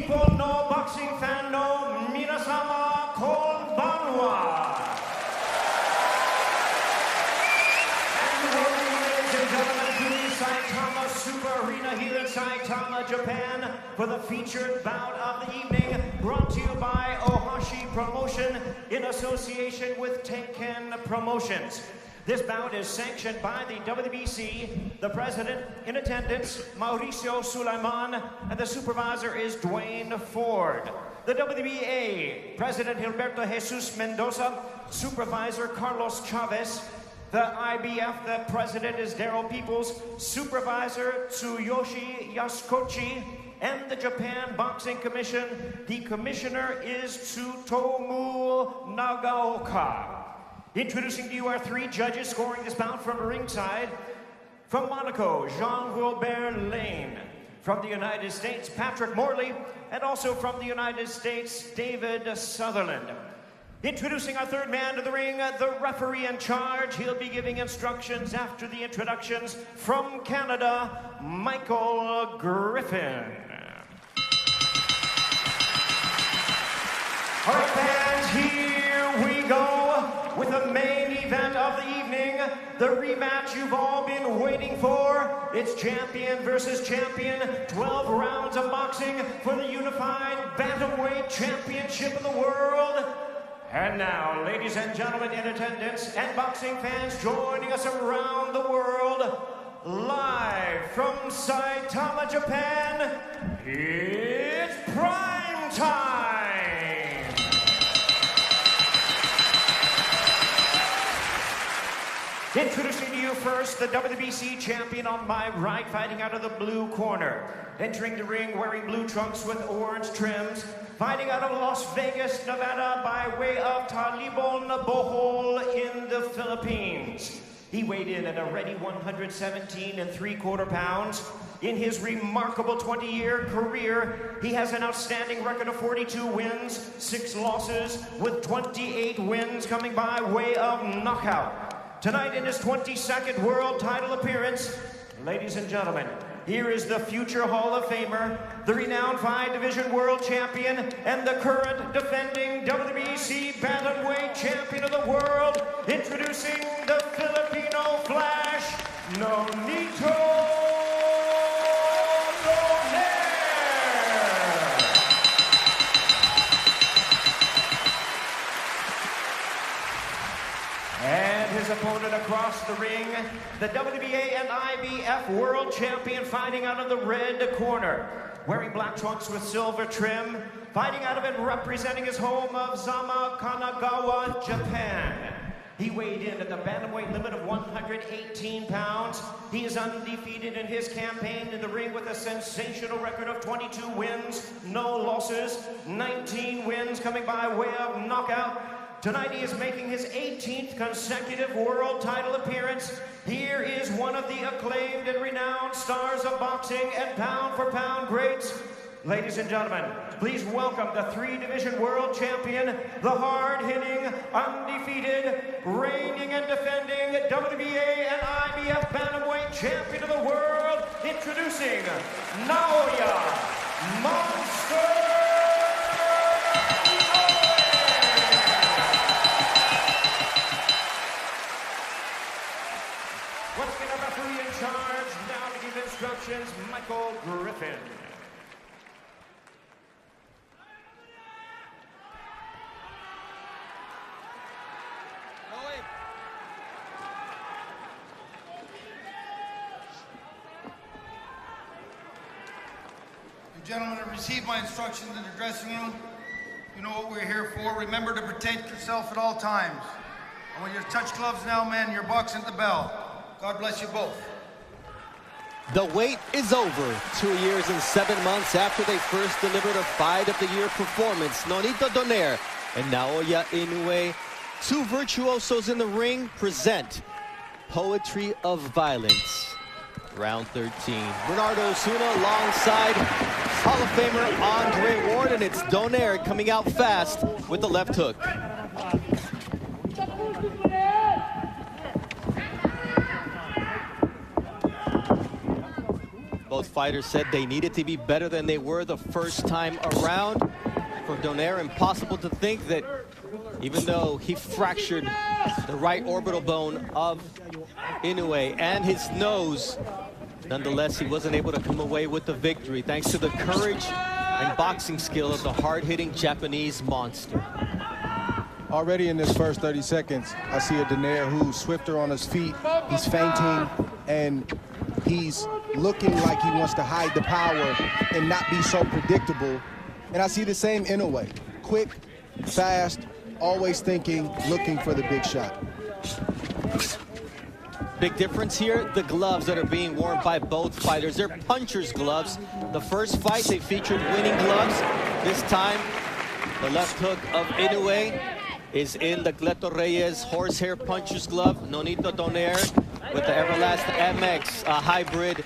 Nippon no boxing fan no minasama konbanwa. And welcome, ladies and gentlemen, to the Saitama Super Arena here in Saitama, Japan, for the featured bout of the evening, brought to you by Ohashi Promotion in association with Tenken Promotions. This bout is sanctioned by the WBC, the president in attendance, Mauricio Sulaiman, and the supervisor is Dwayne Ford. The WBA, President Gilberto Jesus Mendoza, supervisor Carlos Chavez. The IBF, the president is Daryl Peoples, supervisor Tsuyoshi Yasukochi, and the Japan Boxing Commission, the commissioner is Tsutomu Nagaoka. Introducing to you our three judges scoring this bout from ringside. From Monaco, Jean-Wilbert Lane. From the United States, Patrick Morley. And also from the United States, David Sutherland. Introducing our third man to the ring, the referee in charge. He'll be giving instructions after the introductions. From Canada, Michael Griffin. All right, fans, here we go with the main event of the evening, the rematch you've all been waiting for. It's champion versus champion, 12 rounds of boxing for the unified bantamweight championship of the world. And now, ladies and gentlemen in attendance and boxing fans joining us around the world, live from Saitama, Japan, it's prime time! Introducing to you first, the WBC champion on my right, fighting out of the blue corner. Entering the ring wearing blue trunks with orange trims, fighting out of Las Vegas, Nevada by way of Talibon Bohol in the Philippines. He weighed in at a ready 117 3/4 pounds. In his remarkable 20-year career, he has an outstanding record of 42 wins, 6 losses, with 28 wins coming by way of knockout. Tonight in his 22nd world title appearance, ladies and gentlemen, here is the future Hall of Famer, the renowned 5-division world champion, and the current defending WBC bantamweight champion of the world, introducing the Filipino Flash, Nonito. His opponent across the ring, the WBA and IBF world champion, fighting out of the red corner, wearing black trunks with silver trim, fighting out of and representing his home of Zama, Kanagawa, Japan. He weighed in at the bantamweight limit of 118 pounds. He is undefeated in his campaign in the ring with a sensational record of 22 wins, no losses, 19 wins coming by way of knockout. Tonight he is making his 18th consecutive world title appearance. Here is one of the acclaimed and renowned stars of boxing and pound-for-pound greats. Ladies and gentlemen, please welcome the 3-division world champion, the hard-hitting, undefeated, reigning and defending WBA and IBF bantamweight champion of the world, introducing Naoya Monster. Charge now to give instructions, Michael Griffin. You gentlemen have received my instructions in the dressing room. You know what we're here for. Remember to protect yourself at all times. And when you touch gloves now, men, you're boxing at the bell. God bless you both. The wait is over. 2 years and 7 months after they first delivered a Fight of the Year performance, Nonito Donaire and Naoya Inoue, two virtuosos in the ring, present Poetry of Violence. Round 13. Bernardo Osuna alongside Hall of Famer Andre Ward, and it's Donaire coming out fast with the left hook. Both fighters said they needed to be better than they were the first time around. For Donaire, impossible to think that even though he fractured the right orbital bone of Inoue and his nose, nonetheless, he wasn't able to come away with the victory thanks to the courage and boxing skill of the hard-hitting Japanese monster. Already in this first 30 seconds, I see a Donaire who's swifter on his feet. He's feinting, and he's looking like he wants to hide the power and not be so predictable. And I see the same Inoue. Quick, fast, always thinking, looking for the big shot. Big difference here, the gloves that are being worn by both fighters. They're puncher's gloves. The first fight, they featured winning gloves. This time, the left hook of Inoue is in the Cleto Reyes horsehair puncher's glove. Nonito Donaire with the Everlast MX, a hybrid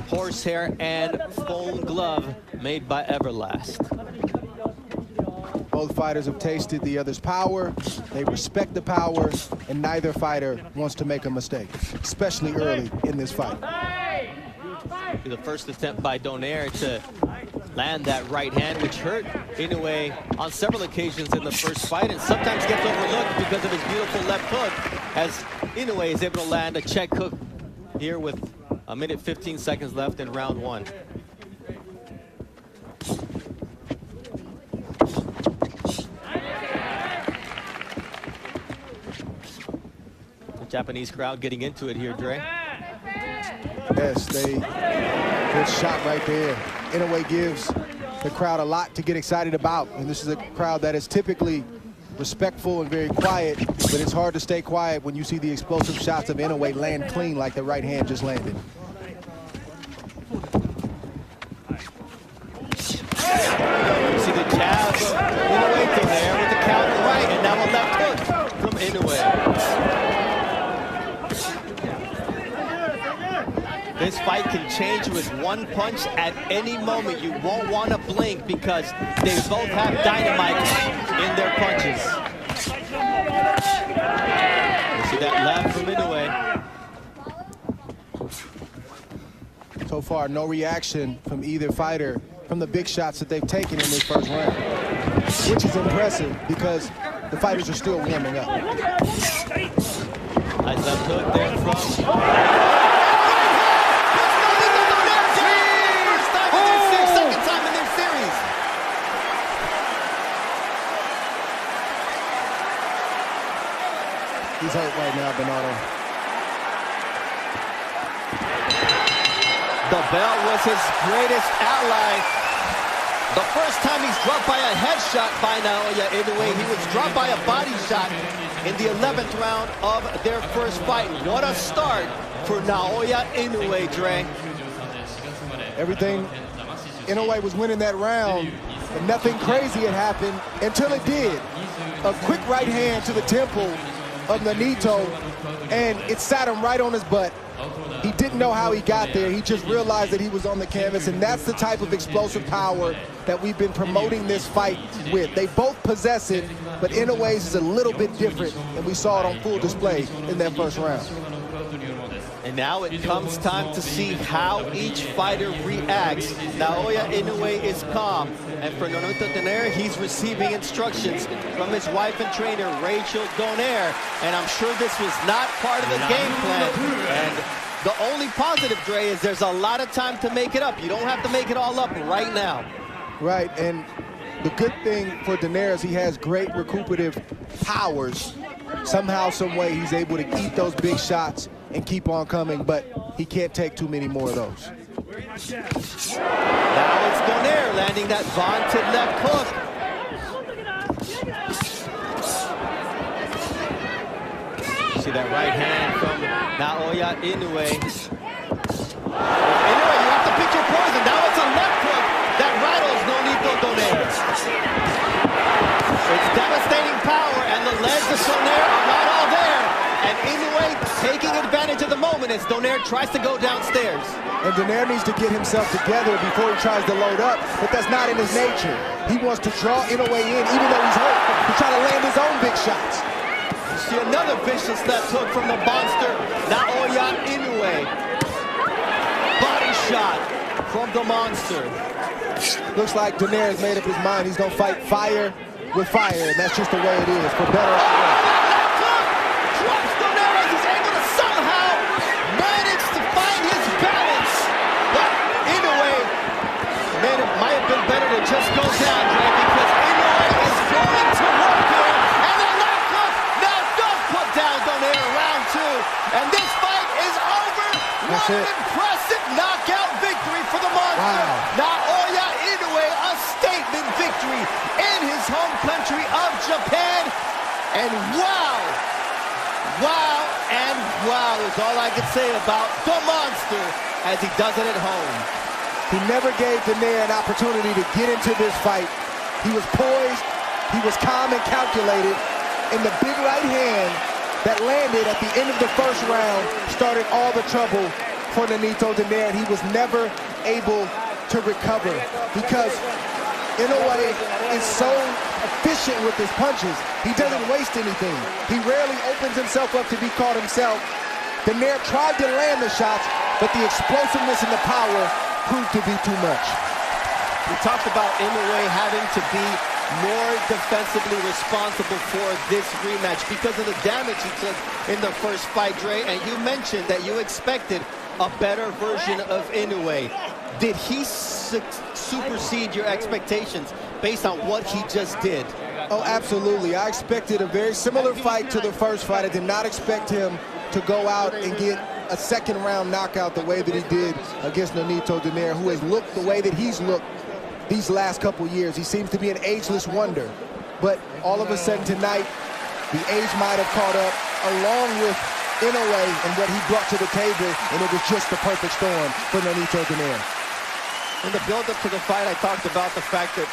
horsehair and foam glove made by Everlast. Both fighters have tasted the other's power. They respect the power, and neither fighter wants to make a mistake, especially early in this fight. The first attempt by Donaire to land that right hand, which hurt Inoue on several occasions in the first fight, and sometimes gets overlooked because of his beautiful left hook, as Inoue is able to land a check hook here with 1:15 seconds left in round one. The Japanese crowd getting into it here, Dre. Yes, good shot right there. Inoue gives the crowd a lot to get excited about, and this is a crowd that is typically respectful and very quiet, but it's hard to stay quiet when you see the explosive shots of Inoue land clean like the right hand just landed. You see the jab of Inoue to there with the counter right, and now a left hook from Inoue. This fight can change with one punch at any moment. You won't want to blink because they both have dynamite in their punches. You see that left from Inoue. So far, no reaction from either fighter from the big shots that they've taken in this first round, which is impressive because the fighters are still warming up. Nice left hook there from... He's hurt right now, Bernardo. The belt was his greatest ally. The first time he's dropped by a headshot by Naoya Inoue, he was dropped by a body shot in the 11th round of their first fight. What a start for Naoya Inoue, Dre. Everything Inoue was winning that round, and nothing crazy had happened until it did. A quick right hand to the temple of Nonito, and it sat him right on his butt. He didn't know how he got there. He just realized that he was on the canvas, and that's the type of explosive power that we've been promoting this fight with. They both possess it, but Inoue's is a little bit different, and we saw it on full display in that first round. And now it comes time to see how each fighter reacts. Naoya Inoue is calm, and for Nonito Donaire, he's receiving instructions from his wife and trainer, Rachel Donaire. And I'm sure this was not part of the game plan. And the only positive, Dre, is there's a lot of time to make it up. You don't have to make it all up right now. Right, and the good thing for Donaire is he has great recuperative powers. Somehow, some way, he's able to eat those big shots and keep on coming, but he can't take too many more of those. Now it's Donaire landing that vaunted left hook. See that right hand from Naoya Inoue. Inoue, you have to pick your poison. Now it's a left hook that rattles Nonito Donaire. It's devastating power, and the legs of Donaire are not all there. And Inoue taking advantage of the moment as Donaire tries to go downstairs. And Donaire needs to get himself together before he tries to load up, but that's not in his nature. He wants to draw Inoue in, even though he's hurt, to try to land his own big shots. You see another vicious left hook from the monster, Naoya Inoue. Body shot from the monster. Looks like Donaire has made up his mind. He's going to fight fire with fire, and that's just the way it is, for better or for worse. Drops Donaire as he's able to somehow manage to find his balance. But Inoue, man, it might have been better to just go down, Dre, because Inoue is going to work here. And the knockout now don't put down Donaire round 2. And this fight is over. That's What it. an impressive knockout victory for the monster. Wow. Naoya Inoue, a statement victory in his home country of Japan. And wow, and wow is all I can say about the monster as he does it at home. He never gave Donaire an opportunity to get into this fight. He was poised, he was calm and calculated, and the big right hand that landed at the end of the first round started all the trouble for Nonito Donaire, and he was never able to recover because Inoue is so efficient with his punches. He doesn't waste anything. He rarely opens himself up to be caught himself. Donaire tried to land the shots, but the explosiveness and the power proved to be too much. We talked about Inoue having to be more defensively responsible for this rematch because of the damage he took in the first fight, Dre, and you mentioned that you expected a better version of Inoue. Did he supersede your expectations based on what he just did? Oh, absolutely. I expected a very similar fight to the first fight. I did not expect him to go out and get a second round knockout the way that he did against Nonito Donaire, who has looked the way that he's looked these last couple years. He seems to be an ageless wonder. But all of a sudden tonight, the age might have caught up along with Inoue and what he brought to the table, and it was just the perfect storm for Nonito Donaire. In the build-up to the fight, I talked about the fact that